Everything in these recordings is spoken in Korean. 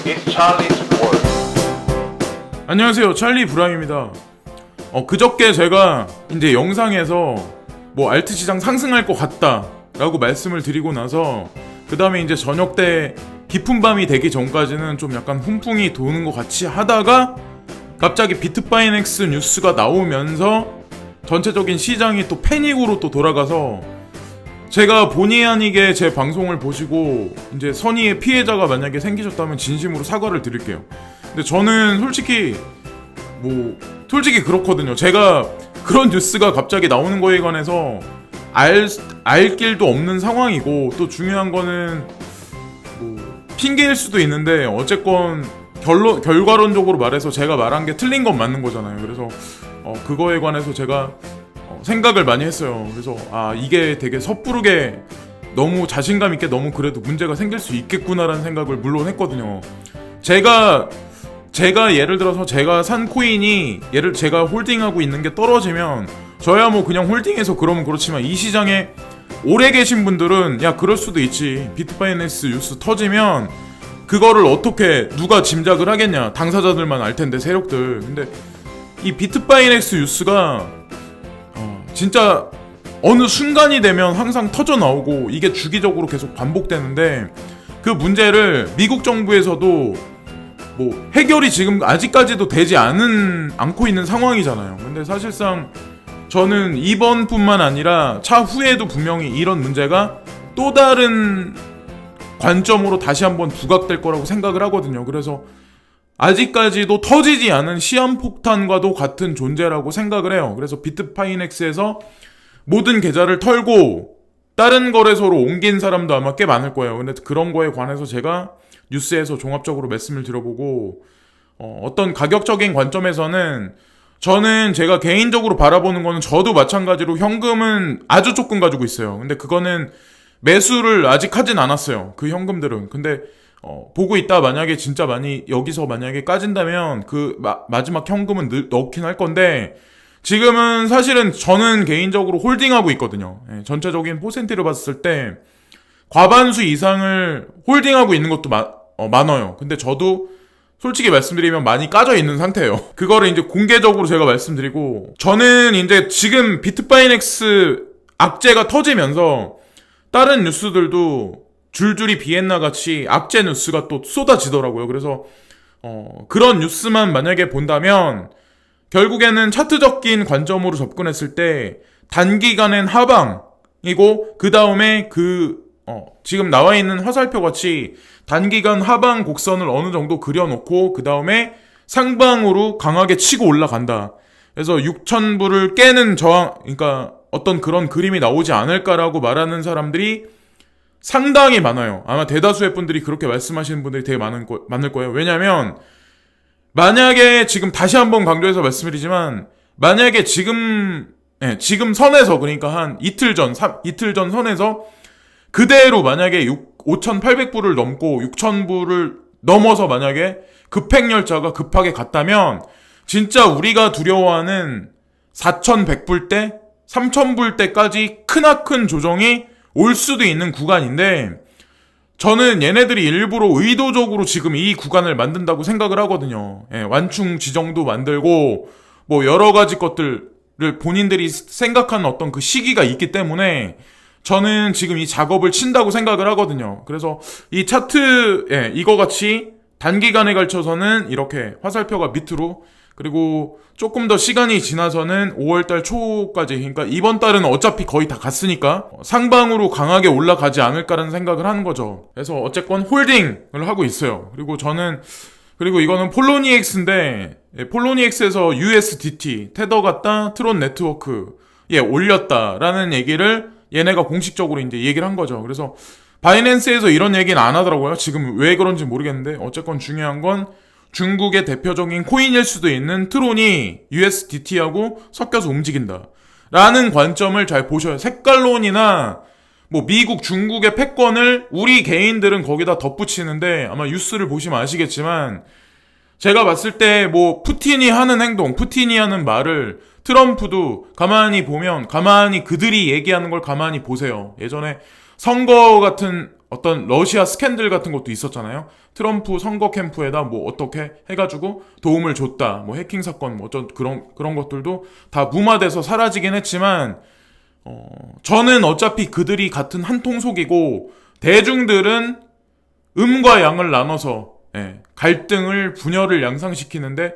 It's Charlie's World. 안녕하세요, 찰리 브라임입니다. 그저께 제가 이제 영상에서 뭐 알트 시장 상승할 것 같다 라고 말씀을 드리고 나서 그 다음에 이제 저녁 때 깊은 밤이 되기 전까지는 좀 약간 훈풍이 도는 것 같이 하다가 갑자기 비트바이넥스 뉴스가 나오면서 전체적인 시장이 또 패닉으로 또 돌아가서 제가 본의 아니게 제 방송을 보시고 이제 선의의 피해자가 만약에 생기셨다면 진심으로 사과를 드릴게요. 근데 저는 솔직히 그렇거든요. 제가 그런 뉴스가 갑자기 나오는 거에 관해서 알 길도 없는 상황이고, 또 중요한 거는 핑계일 수도 있는데 어쨌건 결과론적으로 말해서 제가 말한 게 틀린 건 맞는 거잖아요. 그래서 그거에 관해서 제가 생각을 많이 했어요. 그래서 이게 되게 섣부르게 너무 자신감 있게 너무 그래도 문제가 생길 수 있겠구나라는 생각을 물론 했거든요. 제가 예를 들어서 제가 산 코인이 제가 홀딩하고 있는 게 떨어지면 저야 뭐 그냥 홀딩해서 그러면 그렇지만, 이 시장에 오래 계신 분들은 야 그럴 수도 있지, 비트바이낸스 뉴스 터지면 그거를 어떻게 누가 짐작을 하겠냐, 당사자들만 알 텐데, 세력들. 근데 이 비트바이넥스 뉴스가 진짜 어느 순간이 되면 항상 터져 나오고 이게 주기적으로 계속 반복되는데, 그 문제를 미국 정부에서도 해결이 지금 아직까지도 되지 않고 있는 상황이잖아요. 근데 사실상 저는 이번뿐만 아니라 차후에도 분명히 이런 문제가 또 다른 관점으로 다시 한번 부각될 거라고 생각을 하거든요. 그래서 아직까지도 터지지 않은 시한폭탄과도 같은 존재라고 생각을 해요. 그래서 비트바이넥스에서 모든 계좌를 털고 다른 거래소로 옮긴 사람도 아마 꽤 많을 거예요. 근데 그런 거에 관해서 제가 뉴스에서 종합적으로 말씀을 드려보고, 어떤 가격적인 관점에서는 저는 제가 개인적으로 바라보는 거는, 저도 마찬가지로 현금은 아주 조금 가지고 있어요. 근데 그거는 매수를 아직 하진 않았어요. 그 현금들은. 근데 보고 있다 만약에 진짜 많이 여기서 만약에 까진다면 그 마지막 현금은 넣긴 할 건데, 지금은 사실은 저는 개인적으로 홀딩하고 있거든요. 전체적인 퍼센티를 봤을 때 과반수 이상을 홀딩하고 있는 것도 많아요. 근데 저도 솔직히 말씀드리면 많이 까져 있는 상태예요. 그거를 이제 공개적으로 제가 말씀드리고, 저는 이제 지금 비트바이넥스 악재가 터지면서 다른 뉴스들도 줄줄이 비엔나 같이 악재 뉴스가 또 쏟아지더라고요. 그래서 그런 뉴스만 만약에 본다면 결국에는 차트적인 관점으로 접근했을 때 단기간엔 하방이고, 그 다음에 지금 나와 있는 화살표 같이 단기간 하방 곡선을 어느 정도 그려놓고 그 다음에 상방으로 강하게 치고 올라간다. 그래서 6,000불을 깨는 저항, 그러니까 어떤 그런 그림이 나오지 않을까라고 말하는 사람들이 상당히 많아요. 아마 대다수의 분들이 그렇게 말씀하시는 분들이 되게 많을 거예요. 왜냐면 만약에 지금 다시 한번 강조해서 말씀드리지만, 만약에 지금 선에서, 그러니까 한 이틀 전 선에서 그대로 만약에 5,800불을 넘고 6,000불을 넘어서 만약에 급행열차가 급하게 갔다면 진짜 우리가 두려워하는 4,100불대, 3,000불대까지 크나큰 조정이 올 수도 있는 구간인데, 저는 얘네들이 일부러 의도적으로 지금 이 구간을 만든다고 생각을 하거든요. 완충 지정도 만들고 여러 가지 것들을 본인들이 생각하는 어떤 그 시기가 있기 때문에 저는 지금 이 작업을 친다고 생각을 하거든요. 그래서 이 차트, 이거 같이 단기간에 걸쳐서는 이렇게 화살표가 밑으로, 그리고 조금 더 시간이 지나서는 5월달 초까지, 그러니까 이번 달은 어차피 거의 다 갔으니까 상방으로 강하게 올라가지 않을까라는 생각을 하는 거죠. 그래서 어쨌건 홀딩을 하고 있어요. 그리고 이거는 폴로니엑스인데, 폴로니엑스에서 USDT 테더 갔다 트론 네트워크에 올렸다라는 얘기를 얘네가 공식적으로 이제 얘기를 한 거죠. 그래서 바이낸스에서 이런 얘기는 안 하더라고요. 지금 왜 그런지 모르겠는데, 어쨌건 중요한 건 중국의 대표적인 코인일 수도 있는 트론이 USDT하고 섞여서 움직인다 라는 관점을 잘 보셔야, 색깔론이나 미국, 중국의 패권을 우리 개인들은 거기다 덧붙이는데, 아마 뉴스를 보시면 아시겠지만 제가 봤을 때 푸틴이 하는 행동, 푸틴이 하는 말을 트럼프도 가만히 보면, 가만히 그들이 얘기하는 걸 가만히 보세요. 예전에 선거 같은 어떤 러시아 스캔들 같은 것도 있었잖아요. 트럼프 선거 캠프에다 뭐 어떻게 해가지고 도움을 줬다. 뭐 해킹 사건 뭐 어떤 그런 것들도 다 무마돼서 사라지긴 했지만 저는 어차피 그들이 같은 한 통속이고 대중들은 음과 양을 나눠서 갈등을 분열을 양상시키는데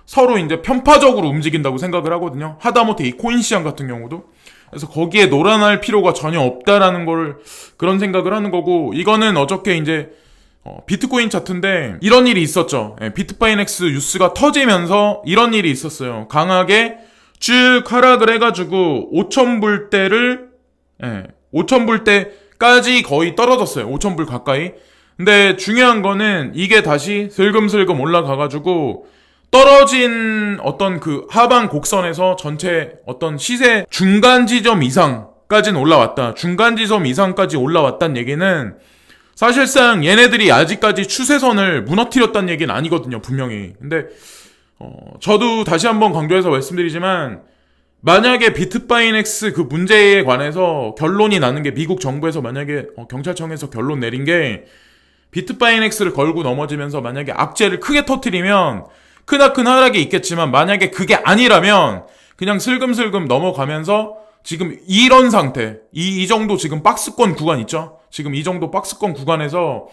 서로 이제 편파적으로 움직인다고 생각을 하거든요. 하다못해 이 코인 시장 같은 경우도. 그래서 거기에 놀아날 필요가 전혀 없다라는 걸 그런 생각을 하는 거고 이거는 어저께 이제 비트코인 차트인데 이런 일이 있었죠. 비트파이넥스 뉴스가 터지면서 이런 일이 있었어요. 강하게 쭉 하락을 해가지고 5,000불대를 5,000불대까지 거의 떨어졌어요. 5,000불 가까이. 근데 중요한 거는 이게 다시 슬금슬금 올라가가지고 떨어진 어떤 그 하방 곡선에서 전체 어떤 시세 중간 지점 이상까지는 올라왔다. 중간 지점 이상까지 올라왔다는 얘기는 사실상 얘네들이 아직까지 추세선을 무너뜨렸다는 얘기는 아니거든요. 분명히. 근데 저도 다시 한번 강조해서 말씀드리지만 만약에 비트파이넥스 그 문제에 관해서 결론이 나는 게 미국 정부에서 만약에 경찰청에서 결론 내린 게 비트파이넥스를 걸고 넘어지면서 만약에 악재를 크게 터뜨리면 크나큰 하락이 있겠지만 만약에 그게 아니라면 그냥 슬금슬금 넘어가면서 지금 이런 상태 이 정도 지금 박스권 구간 있죠? 지금 이 정도 박스권 구간에서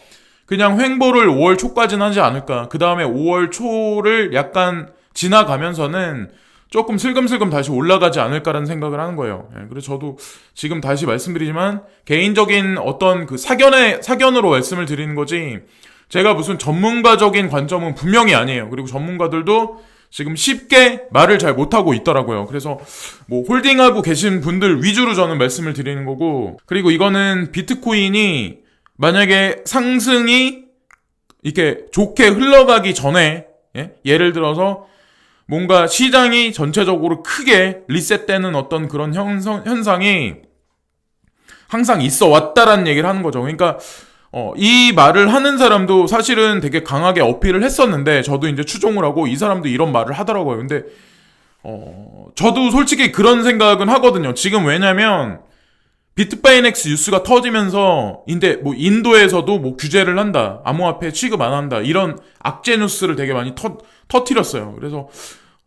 그냥 횡보를 5월 초까지는 하지 않을까. 그 다음에 5월 초를 약간 지나가면서는 조금 슬금슬금 다시 올라가지 않을까라는 생각을 하는 거예요. 그래서 저도 지금 다시 말씀드리지만 개인적인 어떤 그 사견으로 말씀을 드리는 거지 제가 무슨 전문가적인 관점은 분명히 아니에요. 그리고 전문가들도 지금 쉽게 말을 잘 못하고 있더라고요. 그래서 뭐 홀딩하고 계신 분들 위주로 저는 말씀을 드리는 거고 그리고 이거는 비트코인이 만약에 상승이 이렇게 좋게 흘러가기 전에 예를 들어서 뭔가 시장이 전체적으로 크게 리셋되는 어떤 그런 현상이 항상 있어 왔다라는 얘기를 하는 거죠. 그러니까 이 말을 하는 사람도 사실은 되게 강하게 어필을 했었는데 저도 이제 추종을 하고 이 사람도 이런 말을 하더라고요. 근데 저도 솔직히 그런 생각은 하거든요. 지금 왜냐면 비트파이넥스 뉴스가 터지면서 뭐 인도에서도 뭐 규제를 한다. 암호화폐 취급 안 한다. 이런 악재 뉴스를 되게 많이 터뜨렸어요. 그래서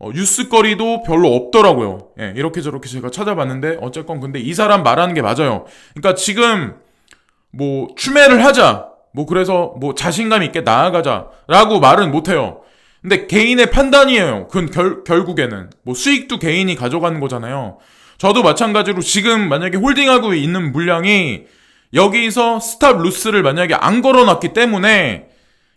뉴스거리도 별로 없더라고요. 이렇게 저렇게 제가 찾아봤는데 어쨌건 근데 이 사람 말하는 게 맞아요. 그러니까 지금 뭐 추매를 하자. 뭐 그래서 뭐 자신감 있게 나아가자라고 말은 못 해요. 근데 개인의 판단이에요. 그건 결국에는 뭐 수익도 개인이 가져가는 거잖아요. 저도 마찬가지로 지금 만약에 홀딩하고 있는 물량이 여기서 스탑 루스를 만약에 안 걸어놨기 때문에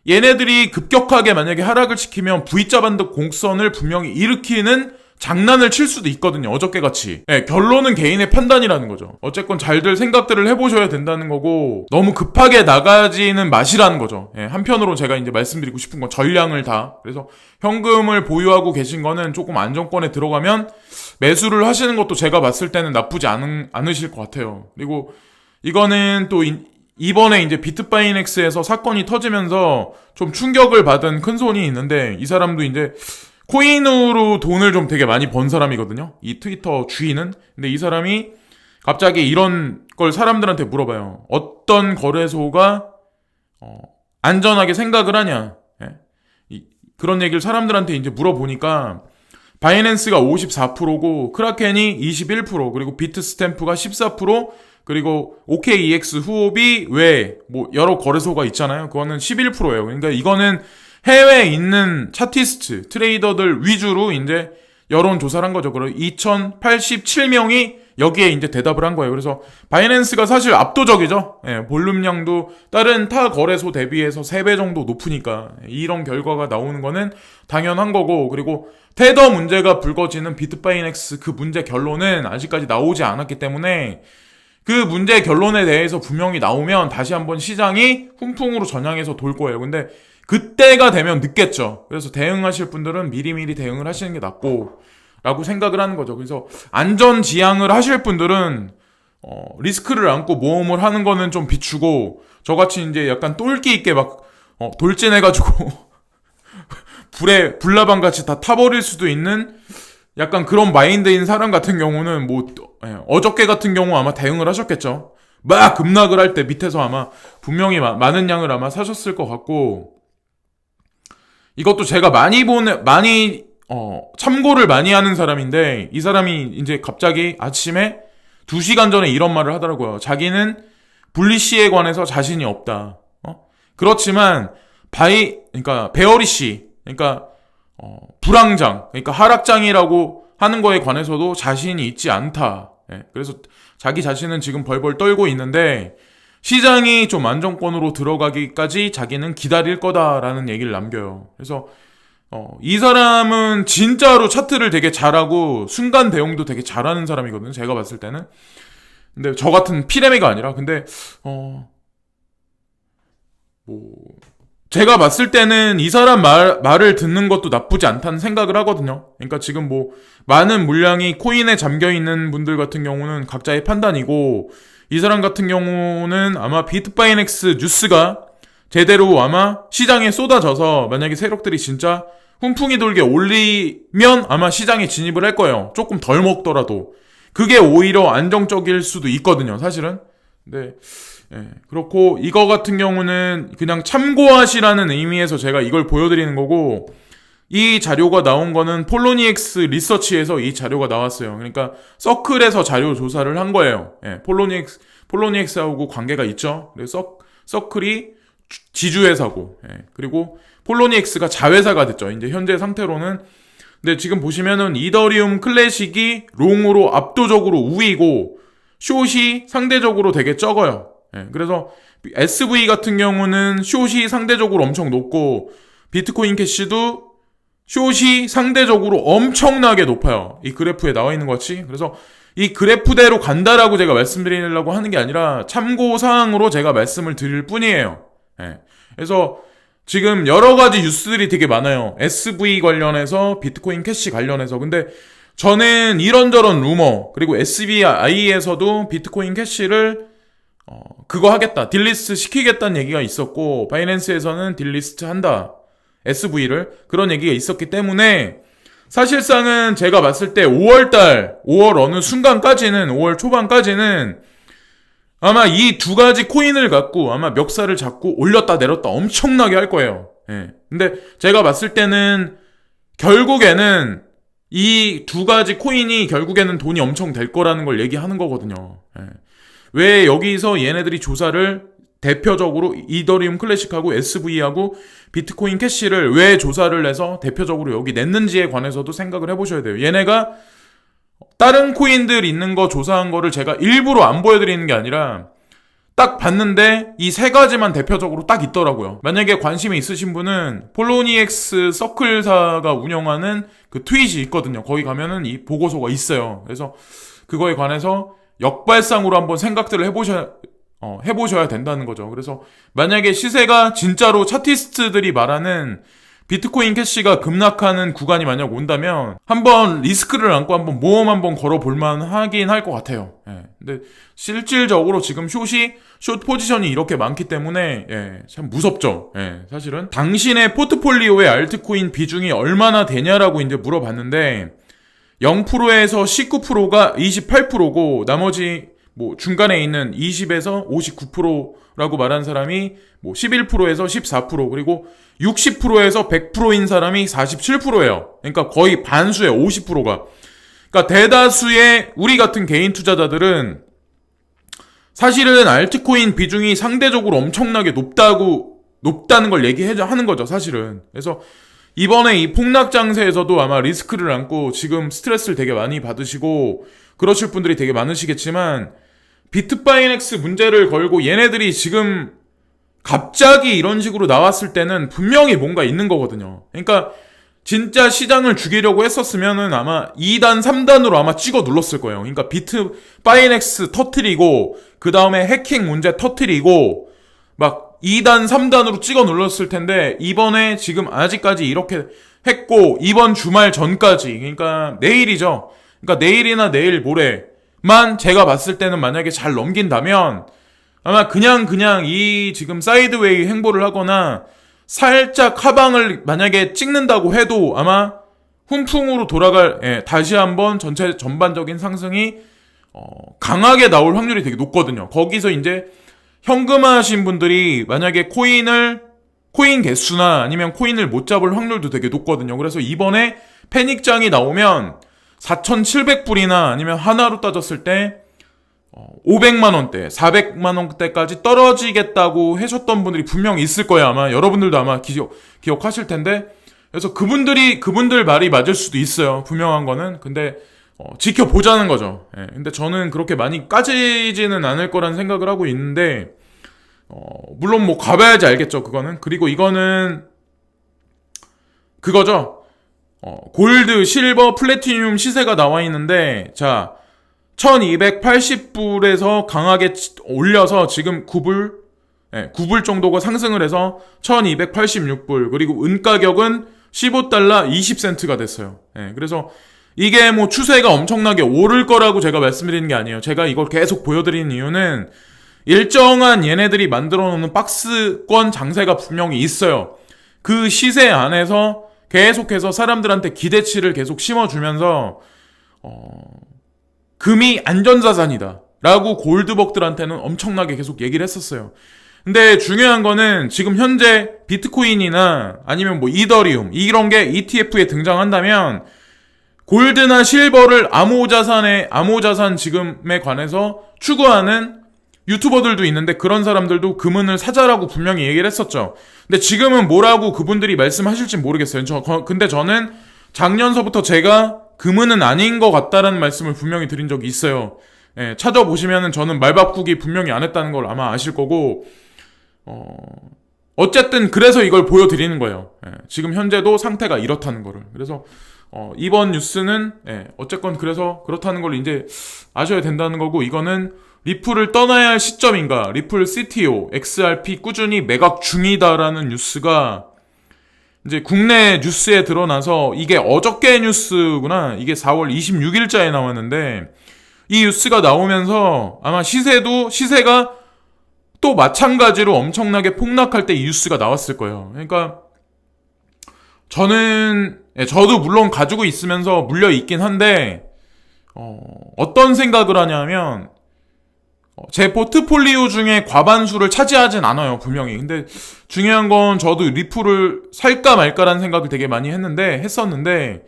얘네들이 급격하게 만약에 하락을 시키면 V자 반등 곡선을 분명히 일으키는 장난을 칠 수도 있거든요. 어저께 같이. 결론은 개인의 판단이라는 거죠. 어쨌건 잘들 생각들을 해보셔야 된다는 거고 너무 급하게 나가지는 마시라는 거죠. 한편으로 제가 이제 말씀드리고 싶은 건 전량을 다. 그래서 현금을 보유하고 계신 거는 조금 안정권에 들어가면 매수를 하시는 것도 제가 봤을 때는 나쁘지 않으실 것 같아요. 그리고 이거는 또 이번에 이제 비트파이넥스에서 사건이 터지면서 좀 충격을 받은 큰 손이 있는데 이 사람도 이제 코인으로 돈을 좀 되게 많이 번 사람이거든요. 이 트위터 주인은. 근데 이 사람이 갑자기 이런 걸 사람들한테 물어봐요. 어떤 거래소가 안전하게 생각을 하냐. 그런 얘기를 사람들한테 이제 물어보니까 바이낸스가 54%고 크라켄이 21% 그리고 비트스탬프가 14% 그리고 OKEX 후업이 외에 뭐 여러 거래소가 있잖아요. 그거는 11%예요. 그러니까 이거는 해외에 있는 차티스트, 트레이더들 위주로 이제 여론조사를 한 거죠. 그리고 2087명이 여기에 이제 대답을 한 거예요. 그래서 바이낸스가 사실 압도적이죠. 볼륨량도 다른 타 거래소 대비해서 3배 정도 높으니까 이런 결과가 나오는 거는 당연한 거고 그리고 테더 문제가 불거지는 비트파이넥스 그 문제 결론은 아직까지 나오지 않았기 때문에 그 문제 결론에 대해서 분명히 나오면 다시 한번 시장이 훈풍으로 전향해서 돌 거예요. 근데 그때가 되면 늦겠죠. 그래서 대응하실 분들은 미리미리 대응을 하시는 게 낫고 라고 생각을 하는 거죠. 그래서 안전지향을 하실 분들은 리스크를 안고 모험을 하는 거는 좀 비추고 저같이 이제 약간 똘끼 있게 막 돌진해가지고 불나방 같이 다 타버릴 수도 있는 약간 그런 마인드인 사람 같은 경우는 뭐 어저께 같은 경우 아마 대응을 하셨겠죠. 막 급락을 할 때 밑에서 아마 분명히 많은 양을 아마 사셨을 것 같고, 이것도 제가 참고를 많이 하는 사람인데, 이 사람이 이제 갑자기 아침에 2시간 전에 이런 말을 하더라고요. 자기는 분리시에 관해서 자신이 없다. 그렇지만 그러니까 베어리 씨, 그러니까 불황장, 그러니까 하락장이라고 하는 거에 관해서도 자신이 있지 않다. 그래서 자기 자신은 지금 벌벌 떨고 있는데 시장이 좀 안정권으로 들어가기까지 자기는 기다릴 거다라는 얘기를 남겨요. 그래서 이 사람은 진짜로 차트를 되게 잘하고 순간 대응도 되게 잘하는 사람이거든요. 제가 봤을 때는. 근데 저 같은 피레미가 아니라, 근데 제가 봤을 때는 이 사람 말을 듣는 것도 나쁘지 않다는 생각을 하거든요. 그러니까 지금 많은 물량이 코인에 잠겨있는 분들 같은 경우는 각자의 판단이고, 이 사람 같은 경우는 아마 비트바이넥스 뉴스가 제대로 아마 시장에 쏟아져서 만약에 세력들이 진짜 훈풍이 돌게 올리면 아마 시장에 진입을 할 거예요. 조금 덜 먹더라도. 그게 오히려 안정적일 수도 있거든요, 사실은. 네. 그렇고, 이거 같은 경우는 그냥 참고하시라는 의미에서 제가 이걸 보여드리는 거고, 이 자료가 나온 거는 폴로니엑스 리서치에서 이 자료가 나왔어요. 그러니까 서클에서 자료 조사를 한 거예요. 폴로니엑스하고 관계가 있죠. 그래서 서클이 지주회사고, 그리고 폴로니엑스가 자회사가 됐죠. 이제 현재 상태로는. 근데 지금 보시면은 이더리움 클래식이 롱으로 압도적으로 우위고 숏이 상대적으로 되게 적어요. 그래서 SV 같은 경우는 숏이 상대적으로 엄청 높고 비트코인 캐시도 숏이 상대적으로 엄청나게 높아요. 이 그래프에 나와 있는 것 같이. 그래서 이 그래프대로 간다라고 제가 말씀드리려고 하는 게 아니라 참고사항으로 제가 말씀을 드릴 뿐이에요. 그래서 지금 여러 가지 뉴스들이 되게 많아요. SV 관련해서, 비트코인 캐시 관련해서. 근데 저는 이런저런 루머, 그리고 SBI에서도 비트코인 캐시를 그거 하겠다, 딜리스트 시키겠다는 얘기가 있었고, 바이낸스에서는 딜리스트 한다, SV를, 그런 얘기가 있었기 때문에 사실상은 제가 봤을 때 5월 어느 순간까지는, 5월 초반까지는 아마 이 두 가지 코인을 갖고 아마 멱살을 잡고 올렸다 내렸다 엄청나게 할 거예요. 근데 제가 봤을 때는 결국에는 이 두 가지 코인이 결국에는 돈이 엄청 될 거라는 걸 얘기하는 거거든요. 왜 여기서 얘네들이 조사를 대표적으로 이더리움 클래식하고 SV하고 비트코인 캐시를 왜 조사를 해서 대표적으로 여기 냈는지에 관해서도 생각을 해보셔야 돼요. 얘네가 다른 코인들 있는 거 조사한 거를 제가 일부러 안 보여드리는 게 아니라 딱 봤는데 이 세 가지만 대표적으로 딱 있더라고요. 만약에 관심이 있으신 분은 폴로니엑스 서클사가 운영하는 그 트윗이 있거든요. 거기 가면은 이 보고서가 있어요. 그래서 그거에 관해서 역발상으로 한번 생각들을 해보셔야 된다는 거죠. 그래서 만약에 시세가 진짜로 차티스트들이 말하는 비트코인 캐시가 급락하는 구간이 만약 온다면 한번 리스크를 안고 한번 모험 한번 걸어볼만 하긴 할 것 같아요. 근데 실질적으로 지금 숏 포지션이 이렇게 많기 때문에 참 무섭죠. 사실은 당신의 포트폴리오의 알트코인 비중이 얼마나 되냐라고 이제 물어봤는데 0%에서 19%가 28%고 나머지 중간에 있는 20에서 59%라고 말한 사람이 11%에서 14%, 그리고 60%에서 100%인 사람이 47%예요. 그러니까 거의 반수예요. 50%가. 그러니까 대다수의 우리 같은 개인 투자자들은 사실은 알트코인 비중이 상대적으로 엄청나게 높다는 걸 얘기하는 거죠, 사실은. 그래서 이번에 이 폭락 장세에서도 아마 리스크를 안고 지금 스트레스를 되게 많이 받으시고 그러실 분들이 되게 많으시겠지만 비트바이넥스 문제를 걸고 얘네들이 지금 갑자기 이런 식으로 나왔을 때는 분명히 뭔가 있는 거거든요. 그러니까 진짜 시장을 죽이려고 했었으면은 아마 2단, 3단으로 아마 찍어 눌렀을 거예요. 그러니까 비트바이넥스 터트리고 그 다음에 해킹 문제 터트리고 막 2단, 3단으로 찍어 눌렀을 텐데 이번에 지금 아직까지 이렇게 했고 이번 주말 전까지, 그러니까 내일이죠. 그러니까 내일이나 내일 모레만 제가 봤을 때는 만약에 잘 넘긴다면 아마 그냥 이 지금 사이드웨이 행보를 하거나 살짝 하방을 만약에 찍는다고 해도 아마 훈풍으로 돌아갈, 다시 한번 전반적인 상승이 강하게 나올 확률이 되게 높거든요. 거기서 이제 현금화하신 분들이 만약에 코인 개수나 아니면 코인을 못 잡을 확률도 되게 높거든요. 그래서 이번에 패닉장이 나오면 4,700불이나 아니면 하나로 따졌을 때 500만원대, 400만원대까지 떨어지겠다고 하셨던 분들이 분명히 있을 거예요. 아마 여러분들도 아마 기억하실 텐데, 그래서 그분들 말이 맞을 수도 있어요. 분명한 거는. 근데 지켜보자는 거죠. 예. 근데 저는 그렇게 많이 까지지는 않을 거란 생각을 하고 있는데, 물론 뭐 가봐야지 알겠죠. 그거는. 그리고 이거는 그거죠. 골드, 실버, 플래티늄 시세가 나와 있는데, 자, 1280불에서 강하게 올려서 지금 9불 정도가 상승을 해서 1286불, 그리고 은 가격은 15달러 20센트가 됐어요. 예, 그래서 이게 뭐 추세가 엄청나게 오를 거라고 제가 말씀드리는 게 아니에요. 제가 이걸 계속 보여드리는 이유는 일정한 얘네들이 만들어 놓는 박스권 장세가 분명히 있어요. 그 시세 안에서 계속해서 사람들한테 기대치를 계속 심어주면서 금이 안전자산이다 라고 골드벅들한테는 엄청나게 계속 얘기를 했었어요. 근데 중요한 거는 지금 현재 비트코인이나 아니면 뭐 이더리움 이런 게 ETF에 등장한다면 골드나 실버를 암호자산 지금에 관해서 추구하는 유튜버들도 있는데 그런 사람들도 금은을 사자라고 분명히 얘기를 했었죠. 근데 지금은 뭐라고 그분들이 말씀하실지 모르겠어요. 근데 저는 작년서부터 제가 금은은 아닌 것 같다라는 말씀을 분명히 드린 적이 있어요. 예, 찾아보시면은 저는 말 바꾸기 분명히 안 했다는 걸 아마 아실 거고, 어쨌든 그래서 이걸 보여드리는 거예요. 예, 지금 현재도 상태가 이렇다는 거를. 그래서 이번 뉴스는 어쨌건 그래서 그렇다는 걸 이제 아셔야 된다는 거고, 이거는 리플을 떠나야 할 시점인가, 리플 CTO, XRP 꾸준히 매각 중이다라는 뉴스가 이제 국내 뉴스에 드러나서 이게 어저께 뉴스구나. 이게 4월 26일자에 나왔는데 이 뉴스가 나오면서 아마 시세가 또 마찬가지로 엄청나게 폭락할 때 이 뉴스가 나왔을 거예요. 그러니까 저도 물론 가지고 있으면서 물려 있긴 한데 어떤 생각을 하냐면 제 포트폴리오 중에 과반수를 차지하진 않아요, 분명히. 근데 중요한 건 저도 리플을 살까 말까라는 생각을 되게 많이 했었는데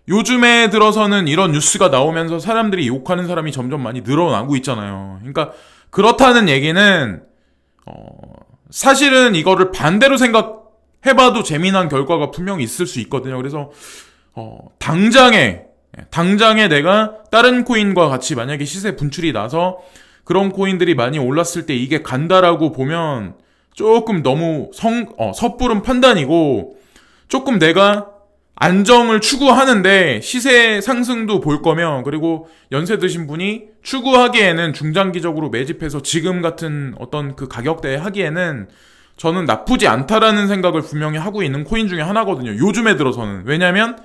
요즘에 들어서는 이런 뉴스가 나오면서 사람들이 욕하는 사람이 점점 많이 늘어나고 있잖아요. 그러니까 그렇다는 얘기는 사실은 이거를 반대로 생각해봐도 재미난 결과가 분명히 있을 수 있거든요. 그래서 당장에 내가 다른 코인과 같이 만약에 시세 분출이 나서 그런 코인들이 많이 올랐을 때 이게 간다라고 보면 조금 너무 섣부른 판단이고, 조금 내가 안정을 추구하는데 시세 상승도 볼 거면, 그리고 연세 드신 분이 추구하기에는 중장기적으로 매집해서 지금 같은 어떤 그 가격대에 하기에는 저는 나쁘지 않다라는 생각을 분명히 하고 있는 코인 중에 하나거든요. 요즘에 들어서는. 왜냐면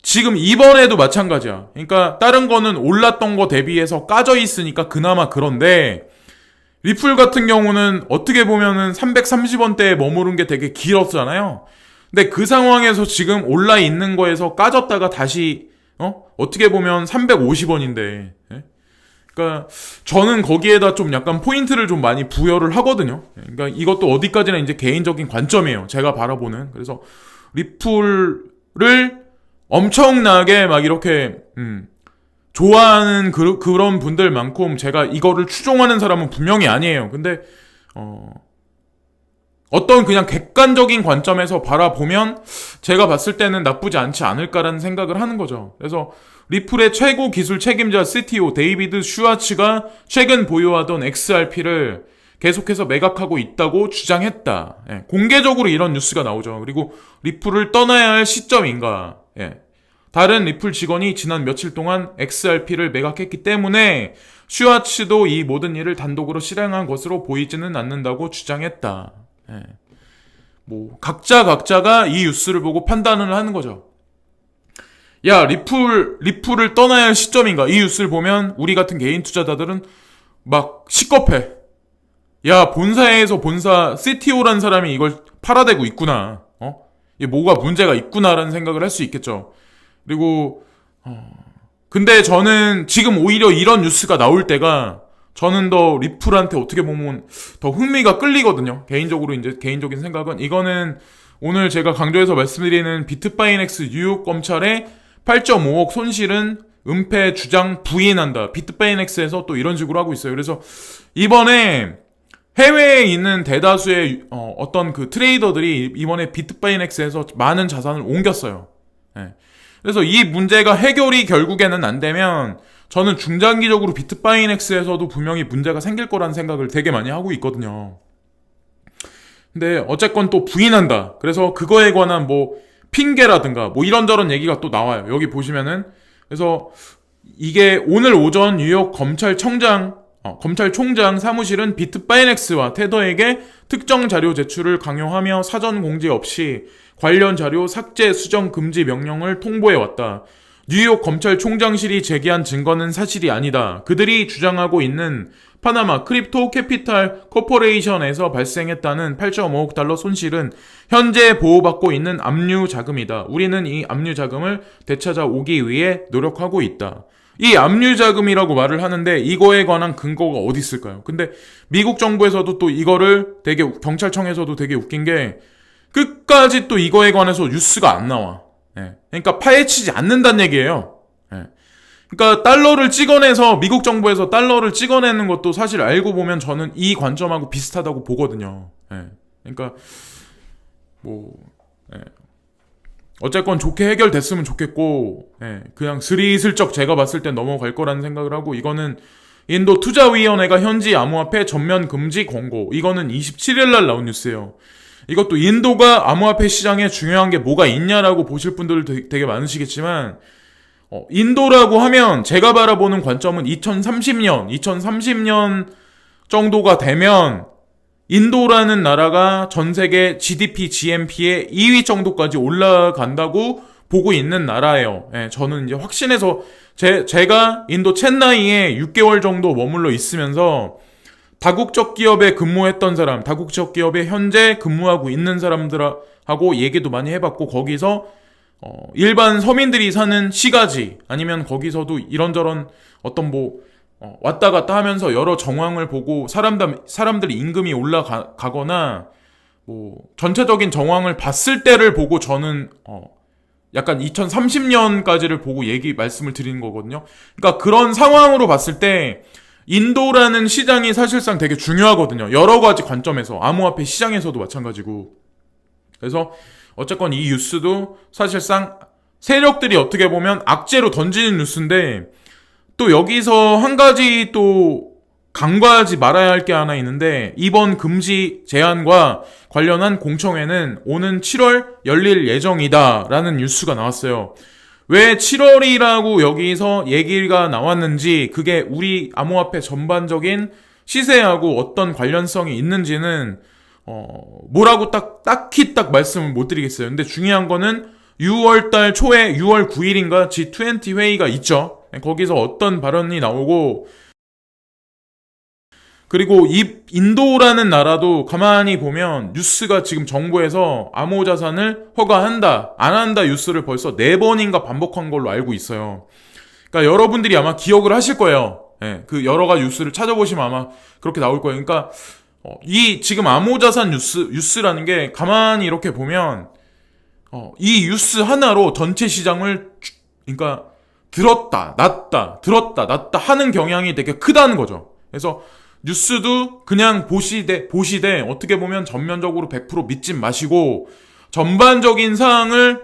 지금 이번에도 마찬가지야. 그러니까 다른 거는 올랐던 거 대비해서 까져 있으니까 그나마 그런데 리플 같은 경우는 어떻게 보면은 330원대에 머무른 게 되게 길었잖아요. 근데 그 상황에서 지금 올라 있는 거에서 까졌다가 다시 어떻게 보면 350원인데. 그러니까 저는 거기에다 좀 약간 포인트를 좀 많이 부여를 하거든요. 그러니까 이것도 어디까지나 이제 개인적인 관점이에요. 제가 바라보는. 그래서 리플을 엄청나게 막 이렇게 좋아하는 그런 분들만큼 제가 이거를 추종하는 사람은 분명히 아니에요. 근데 어떤 그냥 객관적인 관점에서 바라보면 제가 봤을 때는 나쁘지 않지 않을까라는 생각을 하는 거죠. 그래서 리플의 최고 기술 책임자 CTO 데이비드 슈와츠가 최근 보유하던 XRP를 계속해서 매각하고 있다고 주장했다. 공개적으로 이런 뉴스가 나오죠. 그리고 리플을 떠나야 할 시점인가. 다른 리플 직원이 지난 며칠 동안 XRP를 매각했기 때문에 슈와츠도 이 모든 일을 단독으로 실행한 것으로 보이지는 않는다고 주장했다. 뭐 각자가 이 뉴스를 보고 판단을 하는 거죠. 야, 리플을 떠나야 할 시점인가? 이 뉴스를 보면 우리 같은 개인 투자자들은 막 시겁해. 야, 본사에서 본사 CTO라는 사람이 이걸 팔아대고 있구나. 이게 뭐가 문제가 있구나라는 생각을 할 수 있겠죠. 그리고 근데 저는 지금 오히려 이런 뉴스가 나올 때가 저는 더 리플한테 어떻게 보면 더 흥미가 끌리거든요. 개인적으로 이제 개인적인 생각은 이거는 오늘 제가 강조해서 말씀드리는 비트바이넥스 뉴욕 검찰의 8.5억 손실은 은폐 주장 부인한다. 비트바이넥스에서 또 이런 식으로 하고 있어요. 그래서 이번에 해외에 있는 대다수의 어떤 그 트레이더들이 이번에 비트바이넥스에서 많은 자산을 옮겼어요. 예. 그래서 이 문제가 해결이 결국에는 안 되면 저는 중장기적으로 비트바이넥스에서도 분명히 문제가 생길 거라는 생각을 되게 많이 하고 있거든요. 근데 어쨌건 또 부인한다. 그래서 그거에 관한 뭐 핑계라든가 뭐 이런저런 얘기가 또 나와요. 여기 보시면은. 그래서 이게 오늘 오전 뉴욕 검찰총장 사무실은 비트바이넥스와 테더에게 특정 자료 제출을 강요하며 사전 공지 없이 관련 자료 삭제 수정 금지 명령을 통보해왔다. 뉴욕 검찰총장실이 제기한 증거는 사실이 아니다. 그들이 주장하고 있는 파나마 크립토 캐피탈 코퍼레이션에서 발생했다는 8.5억 달러 손실은 현재 보호받고 있는 압류 자금이다. 우리는 이 압류 자금을 되찾아 오기 위해 노력하고 있다. 이 압류 자금이라고 말을 하는데 이거에 관한 근거가 어디 있을까요? 근데 미국 정부에서도 또 이거를 되게 경찰청에서도 되게 웃긴 게 끝까지 또 이거에 관해서 뉴스가 안 나와. 예. 그러니까 파헤치지 않는다는 얘기예요. 예. 그러니까 달러를 찍어내서 미국 정부에서 달러를 찍어내는 것도 사실 알고 보면 저는 이 관점하고 비슷하다고 보거든요. 예. 그러니까 뭐 예. 어쨌건 좋게 해결됐으면 좋겠고 예. 그냥 스리슬쩍 제가 봤을 땐 넘어갈 거라는 생각을 하고 이거는 인도 투자위원회가 현지 암호화폐 전면 금지 권고 이거는 27일 날 나온 뉴스예요. 이것도 인도가 암호화폐 시장에 중요한 게 뭐가 있냐라고 보실 분들 되게 많으시겠지만 인도라고 하면 제가 바라보는 관점은 2030년 정도가 되면 인도라는 나라가 전 세계 GDP, GNP의 2위 정도까지 올라간다고 보고 있는 나라예요. 예, 저는 이제 확신해서 제가 인도 첸나이에 6개월 정도 머물러 있으면서 다국적 기업에 근무했던 사람, 다국적 기업에 현재 근무하고 있는 사람들하고 얘기도 많이 해봤고 거기서 일반 서민들이 사는 시가지 아니면 거기서도 이런저런 어떤 뭐 왔다 갔다 하면서 여러 정황을 보고 사람들이 임금이 올라가거나 뭐 전체적인 정황을 봤을 때를 보고 저는 약간 2030년까지를 보고 말씀을 드리는 거거든요. 그러니까 그런 상황으로 봤을 때 인도라는 시장이 사실상 되게 중요하거든요. 여러 가지 관점에서 암호화폐 시장에서도 마찬가지고. 그래서 어쨌건 이 뉴스도 사실상 세력들이 어떻게 보면 악재로 던지는 뉴스인데 또 여기서 한 가지 또 간과하지 말아야 할 게 하나 있는데 이번 금지 제한과 관련한 공청회는 오는 7월 열릴 예정이다라는 뉴스가 나왔어요. 왜 7월이라고 여기서 얘기가 나왔는지 그게 우리 암호화폐 전반적인 시세하고 어떤 관련성이 있는지는 뭐라고 딱히 말씀을 못 드리겠어요. 근데 중요한 거는 6월달 초에 6월 9일인가 G20 회의가 있죠. 거기서 어떤 발언이 나오고 그리고 이 인도라는 나라도 가만히 보면 뉴스가 지금 정부에서 암호자산을 허가한다 안 한다 뉴스를 벌써 4번인가 반복한 걸로 알고 있어요. 그러니까 여러분들이 아마 기억을 하실 거예요. 예, 그 여러 가지 뉴스를 찾아보시면 아마 그렇게 나올 거예요. 그러니까 이 지금 암호자산 뉴스라는 게 가만히 이렇게 보면 이 뉴스 하나로 전체 시장을 그러니까 들었다 놨다 하는 경향이 되게 크다는 거죠. 그래서 뉴스도 그냥 보시되 어떻게 보면 전면적으로 100% 믿지 마시고 전반적인 사항을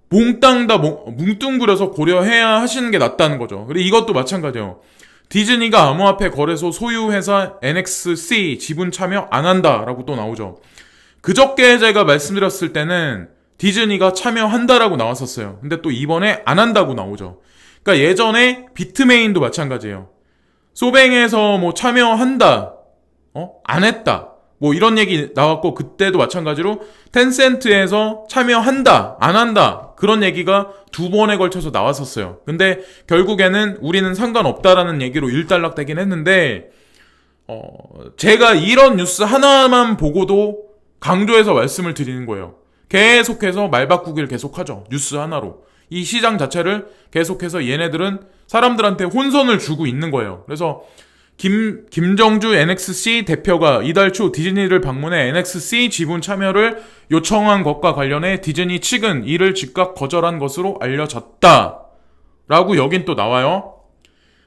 뭉뚱그려서 고려해야 하시는 게 낫다는 거죠. 그리고 이것도 마찬가지예요. 디즈니가 암호화폐 거래소 소유회사 NXC 지분 참여 안 한다라고 또 나오죠. 그저께 제가 말씀드렸을 때는 디즈니가 참여한다라고 나왔었어요. 근데 또 이번에 안 한다고 나오죠. 그러니까 예전에 비트메인도 마찬가지예요. 소뱅에서 뭐 참여한다, 안 했다, 뭐 이런 얘기 나왔고 그때도 마찬가지로 텐센트에서 참여한다, 안 한다 그런 얘기가 2번에 걸쳐서 나왔었어요. 근데 결국에는 우리는 상관없다라는 얘기로 일단락되긴 했는데 제가 이런 뉴스 하나만 보고도 강조해서 말씀을 드리는 거예요. 계속해서 말 바꾸기를 계속하죠. 뉴스 하나로. 이 시장 자체를 계속해서 얘네들은 사람들한테 혼선을 주고 있는 거예요. 그래서 김정주 NXC 대표가 이달 초 디즈니를 방문해 NXC 지분 참여를 요청한 것과 관련해 디즈니 측은 이를 즉각 거절한 것으로 알려졌다 라고 여긴 또 나와요.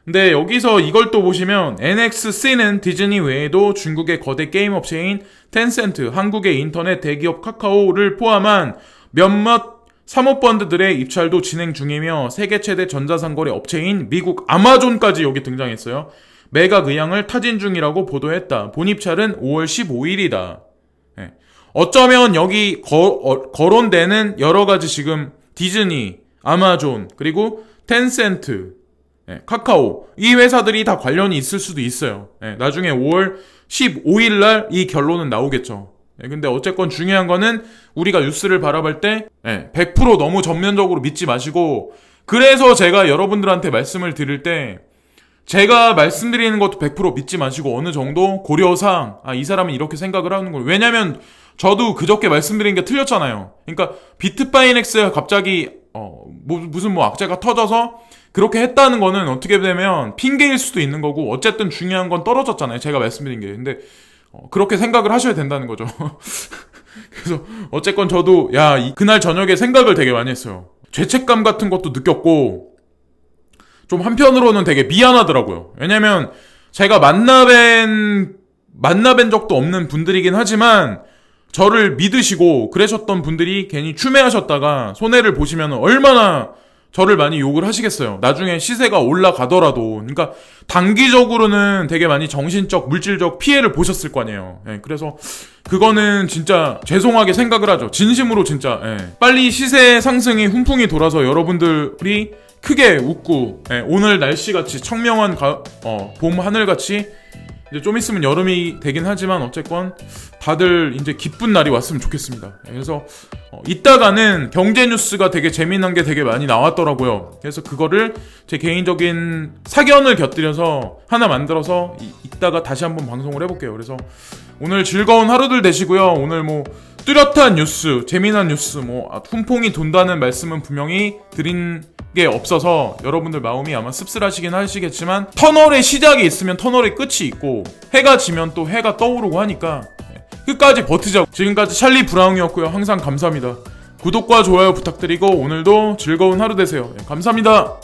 근데 여기서 이걸 또 보시면 NXC는 디즈니 외에도 중국의 거대 게임 업체인 텐센트, 한국의 인터넷 대기업 카카오를 포함한 몇몇 사모펀드들의 입찰도 진행 중이며 세계 최대 전자상거래 업체인 미국 아마존까지 여기 등장했어요. 매각 의향을 타진 중이라고 보도했다. 본입찰은 5월 15일이다. 예. 어쩌면 여기 거론되는 여러가지 지금 디즈니, 아마존, 그리고 텐센트, 카카오 이 회사들이 다 관련이 있을 수도 있어요. 나중에 5월 15일 날 이 결론은 나오겠죠. 근데 어쨌건 중요한 거는 우리가 뉴스를 바라볼 때 100% 너무 전면적으로 믿지 마시고, 그래서 제가 여러분들한테 말씀을 드릴 때 제가 말씀드리는 것도 100% 믿지 마시고 어느 정도 고려상 이 사람은 이렇게 생각을 하는 거예요. 왜냐면 저도 그저께 말씀드린 게 틀렸잖아요. 그러니까 비트파이넥스가 갑자기 무슨 악재가 터져서 그렇게 했다는 거는 어떻게 되면 핑계일 수도 있는 거고, 어쨌든 중요한 건 떨어졌잖아요. 제가 말씀드린 게. 근데 그렇게 생각을 하셔야 된다는 거죠. 그래서 어쨌건 저도 그날 저녁에 생각을 되게 많이 했어요. 죄책감 같은 것도 느꼈고 좀 한편으로는 되게 미안하더라고요. 왜냐면 제가 만나뵌 적도 없는 분들이긴 하지만 저를 믿으시고 그러셨던 분들이 괜히 추매하셨다가 손해를 보시면 얼마나 저를 많이 욕을 하시겠어요. 나중에 시세가 올라가더라도. 그러니까 단기적으로는 되게 많이 정신적, 물질적 피해를 보셨을 거 아니에요. 그래서 그거는 진짜 죄송하게 생각을 하죠. 진심으로 진짜. 빨리 시세 상승이 훈풍이 돌아서 여러분들이 크게 웃고 오늘 날씨같이 청명한 봄 하늘같이 이제 좀 있으면 여름이 되긴 하지만 어쨌건 다들 이제 기쁜 날이 왔으면 좋겠습니다. 그래서 이따가는 경제 뉴스가 되게 재미난 게 되게 많이 나왔더라고요. 그래서 그거를 제 개인적인 사견을 곁들여서 하나 만들어서 이따가 다시 한번 방송을 해볼게요. 그래서 오늘 즐거운 하루들 되시고요. 오늘 뚜렷한 뉴스, 재미난 뉴스, 훈풍이 돈다는 말씀은 분명히 드린 게 없어서 여러분들 마음이 아마 씁쓸하시긴 하시겠지만, 터널의 시작이 있으면 터널의 끝이 있고 해가 지면 또 해가 떠오르고 하니까 끝까지 버티자고. 지금까지 찰리 브라운이었고요. 항상 감사합니다. 구독과 좋아요 부탁드리고 오늘도 즐거운 하루 되세요. 감사합니다.